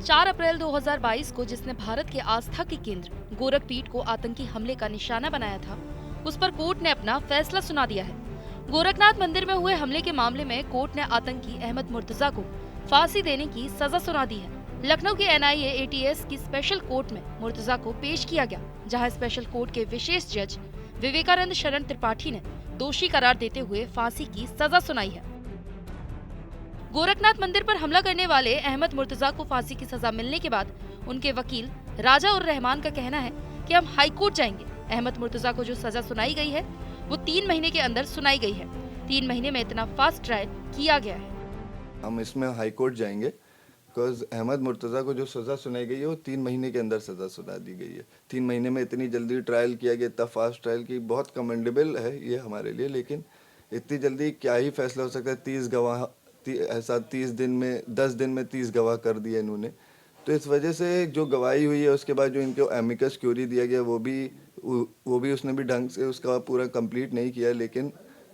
4 अप्रैल 2022 को जिसने भारत के आस्था के केंद्र गोरखपीठ को आतंकी हमले का निशाना बनाया था, उस पर कोर्ट ने अपना फैसला सुना दिया है। गोरखनाथ मंदिर में हुए हमले के मामले में कोर्ट ने आतंकी अहमद मुर्तजा को फांसी देने की सजा सुना दी है। लखनऊ के NIA ATS की स्पेशल कोर्ट में मुर्तजा को पेश किया गया, जहां स्पेशल कोर्ट के विशेष जज विवेकानंद शरण त्रिपाठी ने दोषी करार देते हुए फांसी की सजा सुनाई है। गोरखनाथ मंदिर पर हमला करने वाले अहमद मुर्तजा को फांसी की सजा मिलने के बाद उनके वकील राजा उर रहमान का कहना है कि हम हाई कोर्ट जाएंगे। अहमद मुर्तजा को जो सजा सुनाई गई है वो 3 महीने के अंदर सुनाई गई है। 3 महीने में इतना फास्ट ट्रायल किया गया है। हम इसमें हाई कोर्ट जाएंगे बिकॉज अहमद मुर्तज़ा को जो सज़ा सुनाई गई है वो 3 महीने के अंदर सज़ा सुना दी गई है। 3 महीने में इतनी जल्दी ट्रायल किया गया, इतना फास्ट ट्रायल की बहुत कमेंडेबल है ये हमारे लिए। लेकिन इतनी जल्दी क्या ही फैसला हो सकता है? 30 गवाह ऐसा 30 दिन में 10 दिन में 30 गवाह कर दिए इन्होंने। तो इस वजह से जो गवाही हुई है उसके बाद जो इनको एमिकस क्यूरी दिया गया वो भी उसने भी ढंग से उसका पूरा कंप्लीट नहीं किया। लेकिन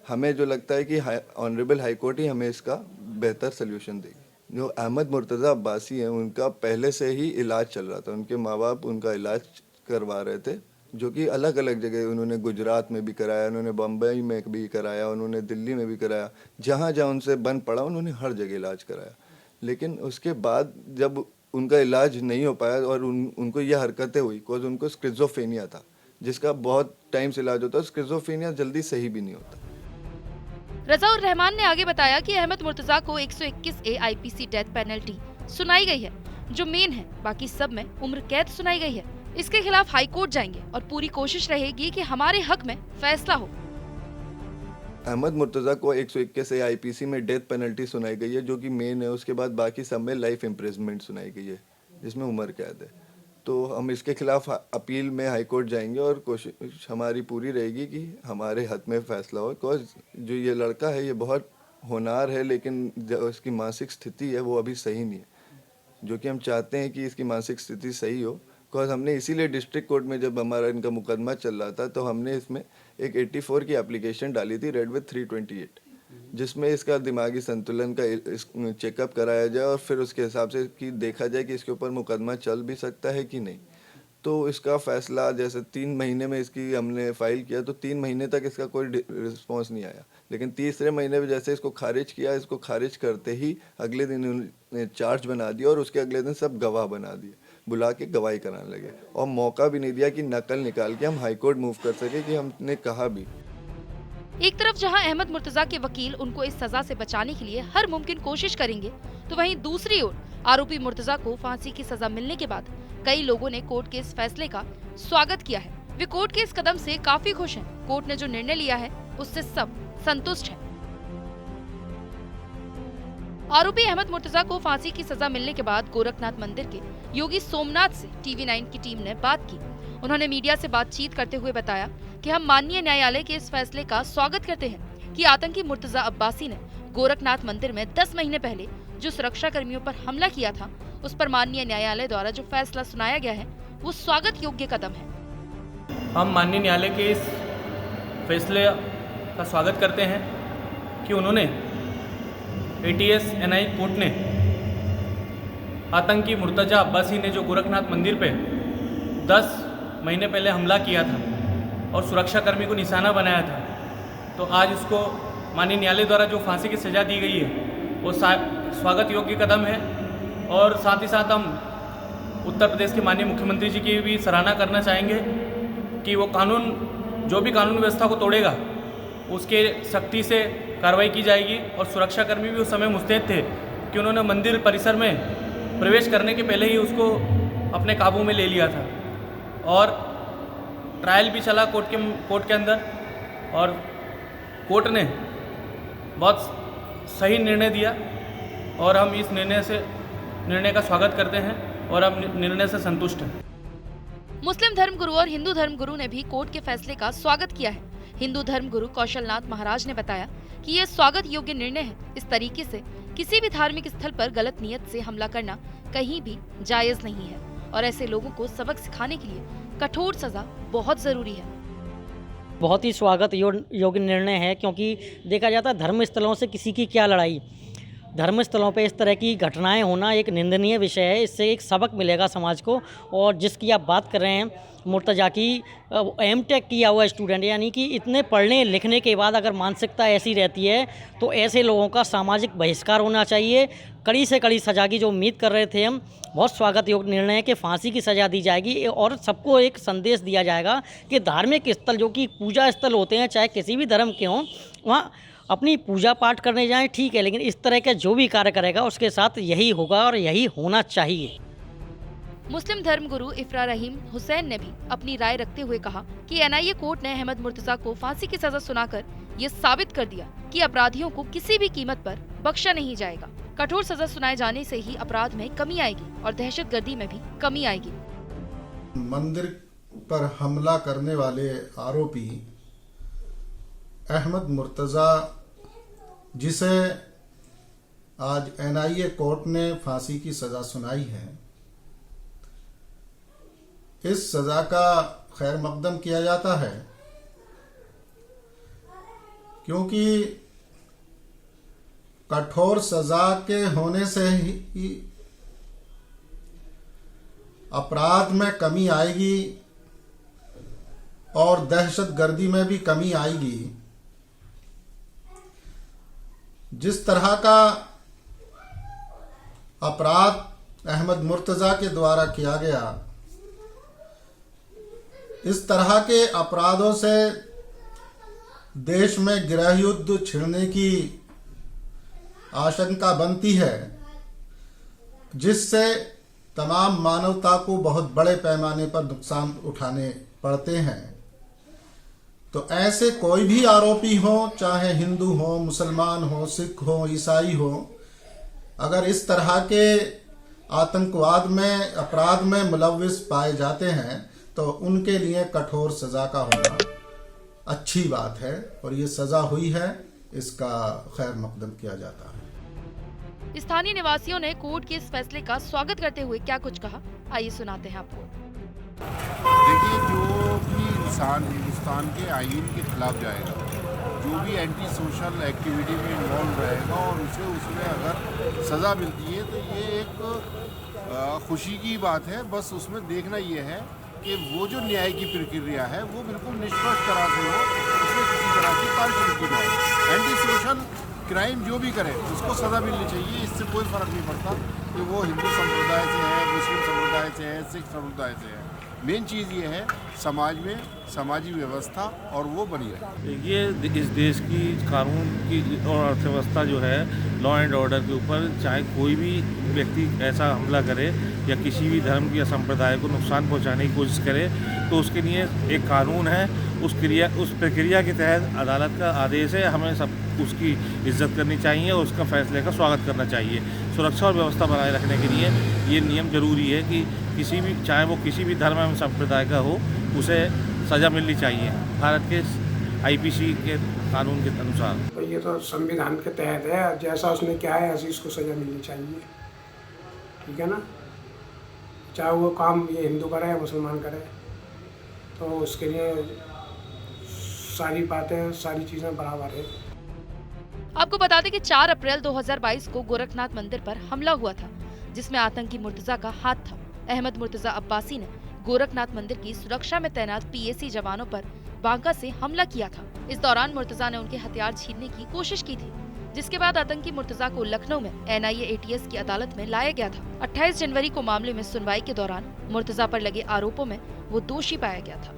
हमें जो लगता है कि ऑनरेबल हाई कोर्ट ही हमें इसका बेहतर सोल्यूशन देगी। जो अहमद मुर्तज़ा अब्बासी हैं उनका पहले से ही इलाज चल रहा था। उनके माँ बाप उनका इलाज करवा रहे थे, जो कि अलग अलग जगह उन्होंने गुजरात में भी कराया, उन्होंने बम्बई में भी कराया, उन्होंने दिल्ली में भी कराया। जहाँ जहाँ उनसे बन पड़ा उन्होंने हर जगह इलाज कराया। लेकिन उसके बाद जब उनका इलाज नहीं हो पाया और उनको ये हरकतें हुई, बिकॉज उनको स्किज़ोफ्रेनिया था जिसका बहुत टाइम से इलाज होता है। स्किज़ोफ्रेनिया जल्दी सही भी नहीं होता। रजा उर रहमान ने आगे बताया कि अहमद मुर्तजा को 121A IPC डेथ पेनल्टी सुनाई गई है, जो मेन है। बाकी सब में उम्र कैद सुनाई गई है। इसके खिलाफ हाई कोर्ट जाएंगे और पूरी कोशिश रहेगी कि हमारे हक में फैसला हो। अहमद मुर्तज़ा को 121A IPC में डेथ पेनल्टी सुनाई गई है, जो कि मेन है। उसके बाद बाकी सब में लाइफ इम्प्रिजनमेंट सुनाई गई है, जिसमें उम्र कैद है। तो हम इसके खिलाफ अपील में हाई कोर्ट जाएंगे और कोशिश हमारी पूरी रहेगी कि हमारे हक में फैसला हो। बिकॉज जो ये लड़का है ये बहुत होनहार है, लेकिन जो इसकी मानसिक स्थिति है वो अभी सही नहीं है, जो कि हम चाहते हैं कि इसकी मानसिक स्थिति सही हो। बिकॉज हमने इसीलिए डिस्ट्रिक्ट कोर्ट में जब हमारा इनका मुकदमा चल रहा था तो हमने इसमें एक 84 की एप्लीकेशन डाली थी रेड विथ 328, जिसमें इसका दिमागी संतुलन का चेकअप कराया जाए और फिर उसके हिसाब से कि देखा जाए कि इसके ऊपर मुकदमा चल भी सकता है कि नहीं। तो इसका फैसला जैसे 3 महीने में इसकी हमने फाइल किया तो 3 महीने तक इसका कोई रिस्पॉन्स नहीं आया। लेकिन तीसरे महीने में जैसे इसको खारिज किया, इसको खारिज करते ही अगले दिन उन्होंने चार्ज बना दिया और उसके अगले दिन सब गवाह बना दिए, बुला के गवाही कराने लगे और मौका भी नहीं दिया कि नकल निकाल के हम हाई कोर्ट मूव कर सके कि हमने कहा भी। एक तरफ जहां अहमद मुर्तजा के वकील उनको इस सजा से बचाने के लिए हर मुमकिन कोशिश करेंगे, तो वहीं दूसरी ओर आरोपी मुर्तजा को फांसी की सजा मिलने के बाद कई लोगों ने कोर्ट के इस फैसले का स्वागत किया है। वे कोर्ट के इस कदम से काफी खुश हैं। कोर्ट ने जो निर्णय लिया है उससे सब संतुष्ट हैं। आरोपी अहमद मुर्तजा को फांसी की सजा मिलने के बाद गोरखनाथ मंदिर के योगी सोमनाथ से TV9 की टीम ने बात की। उन्होंने मीडिया से बातचीत करते हुए बताया कि हम माननीय न्यायालय के इस फैसले का स्वागत करते हैं कि आतंकी मुर्तजा अब्बासी ने गोरखनाथ मंदिर में 10 महीने पहले जो सुरक्षा कर्मियों पर हमला किया था, उस पर माननीय न्यायालय द्वारा जो फैसला सुनाया गया है वो स्वागत योग्य कदम है। हम माननीय न्यायालय के इस फैसले का स्वागत करते हैं कि उन्होंने ATS NI कोर्ट ने आतंकी मुर्तजा अब्बासी ने जो गोरखनाथ मंदिर पे 10 महीने पहले हमला किया था और सुरक्षा कर्मी को निशाना बनाया था, तो आज उसको माननीय न्यायालय द्वारा जो फांसी की सज़ा दी गई है वो स्वागत योग्य कदम है। और साथ ही साथ हम उत्तर प्रदेश के माननीय मुख्यमंत्री जी की भी सराहना करना चाहेंगे कि वो जो भी कानून व्यवस्था को तोड़ेगा उसके सख्ती से कार्रवाई की जाएगी। और सुरक्षा कर्मी भी उस समय मुस्तैद थे कि उन्होंने मंदिर परिसर में प्रवेश करने के पहले ही उसको अपने काबू में ले लिया था। और ट्रायल भी चला कोर्ट के अंदर और कोर्ट ने बहुत सही निर्णय दिया और हम इस निर्णय का स्वागत करते हैं और हम निर्णय से संतुष्ट हैं। मुस्लिम धर्मगुरु और हिंदू धर्मगुरु ने भी कोर्ट के फैसले का स्वागत किया है। हिंदू धर्मगुरु कौशलनाथ महाराज ने बताया कि यह स्वागत योग्य निर्णय है। इस तरीके से किसी भी धार्मिक स्थल पर गलत नियत से हमला करना कहीं भी जायज नहीं है और ऐसे लोगों को सबक सिखाने के लिए कठोर सजा बहुत जरूरी है। बहुत ही स्वागत योग्य निर्णय है, क्योंकि देखा जाता है धर्म स्थलों से किसी की क्या लड़ाई। धर्म स्थलों पे इस तरह की घटनाएं होना एक निंदनीय विषय है। इससे एक सबक मिलेगा समाज को। और जिसकी आप बात कर रहे हैं मुर्तज़ा की, एमटेक किया हुआ स्टूडेंट, यानी कि इतने पढ़ने लिखने के बाद अगर मानसिकता ऐसी रहती है तो ऐसे लोगों का सामाजिक बहिष्कार होना चाहिए। कड़ी से कड़ी सज़ा की जो उम्मीद कर रहे थे हम, बहुत स्वागत योग्य निर्णय है कि फांसी की सज़ा दी जाएगी और सबको एक संदेश दिया जाएगा कि धार्मिक स्थल जो कि पूजा स्थल होते हैं, चाहे किसी भी धर्म के हों, वहाँ अपनी पूजा पाठ करने जाएं, ठीक है, लेकिन इस तरह के जो भी कार्य करेगा उसके साथ यही होगा और यही होना चाहिए। मुस्लिम धर्मगुरु इफ्रा रहीम हुसैन ने भी अपनी राय रखते हुए कहा कि एनआईए कोर्ट ने अहमद मुर्तज़ा को फांसी की सजा सुनाकर ये साबित कर दिया कि अपराधियों को किसी भी कीमत पर बख्शा नहीं जाएगा। कठोर सजा सुनाए जाने से ही अपराध में कमी आएगी और दहशतगर्दी में भी कमी आएगी। मंदिर पर हमला करने वाले आरोपी अहमद मुर्तज़ा, जिसे आज एनआईए कोर्ट ने फांसी की सजा सुनाई है, इस सजा का खैर मकदम किया जाता है क्योंकि कठोर सजा के होने से ही अपराध में कमी आएगी और दहशतगर्दी में भी कमी आएगी। जिस तरह का अपराध अहमद मुर्तज़ा के द्वारा किया गया, इस तरह के अपराधों से देश में गृह युद्ध छिड़ने की आशंका बनती है, जिससे तमाम मानवता को बहुत बड़े पैमाने पर नुकसान उठाने पड़ते हैं। तो ऐसे कोई भी आरोपी हो, चाहे हिंदू हो, मुसलमान हो, सिख हो, ईसाई हो, अगर इस तरह के आतंकवाद में, अपराध में मुलव्विस पाए जाते हैं तो उनके लिए कठोर सजा का होना अच्छी बात है और ये सजा हुई है, इसका खैर मकदम किया जाता है। स्थानीय निवासियों ने कोर्ट के इस फैसले का स्वागत करते हुए क्या कुछ कहा, आइए सुनाते हैं आपको। देखिए, जो भी इंसान हिंदुस्तान के आईन के खिलाफ जाएगा, जो भी एंटी सोशल एक्टिविटी में इन्वॉल्व रहेगा और उसे उसमें अगर सज़ा मिलती है तो ये एक खुशी की बात है। बस उसमें देखना ये है कि वो जो न्याय की प्रक्रिया है वो बिल्कुल निष्पक्ष तरह से हो, उसमें किसी तरह की पार्शियलिटी ना हो। एंटी सोशल क्राइम जो भी करे उसको सज़ा मिलनी चाहिए। इससे कोई फ़र्क नहीं पड़ता कि वो हिंदू संप्रदाय से है, मुस्लिम संप्रदाय से है, सिख संप्रदाय से है। मेन चीज़ ये है समाज में समाजी व्यवस्था और वो बनी रहे। ये इस देश की कानून की और अर्थव्यवस्था जो है, लॉ एंड ऑर्डर के ऊपर चाहे कोई भी व्यक्ति ऐसा हमला करे या किसी भी धर्म या संप्रदाय को नुकसान पहुंचाने की कोशिश करे तो उसके लिए एक कानून है। उस प्रक्रिया के तहत अदालत का आदेश है, हमें सब उसकी इज्जत करनी चाहिए और उसका फैसले का स्वागत करना चाहिए। सुरक्षा और व्यवस्था बनाए रखने के लिए ये नियम जरूरी है कि किसी भी, चाहे वो किसी भी धर्म एवं संप्रदाय का हो, उसे सज़ा मिलनी चाहिए भारत के आईपीसी के कानून के अनुसार। तो ये तो संविधान के तहत है, जैसा उसने किया है ऐसी उसको सज़ा मिलनी चाहिए, ठीक है ना। चाहे वो काम ये हिंदू करे या मुसलमान करे, तो उसके लिए सारी बातें, सारी चीज़ें बराबर है। आपको बता दें कि 4 अप्रैल 2022 को गोरखनाथ मंदिर पर हमला हुआ था, जिसमें आतंकी मुर्तज़ा का हाथ था। अहमद मुर्तज़ा अब्बासी ने गोरखनाथ मंदिर की सुरक्षा में तैनात पीएसी जवानों पर बांका से हमला किया था। इस दौरान मुर्तज़ा ने उनके हथियार छीनने की कोशिश की थी, जिसके बाद आतंकी मुर्तज़ा को लखनऊ में एनआईए एटीएस की अदालत में लाया गया था। 28 जनवरी को मामले में सुनवाई के दौरान मुर्तज़ा पर लगे आरोपों में वो दोषी पाया गया था।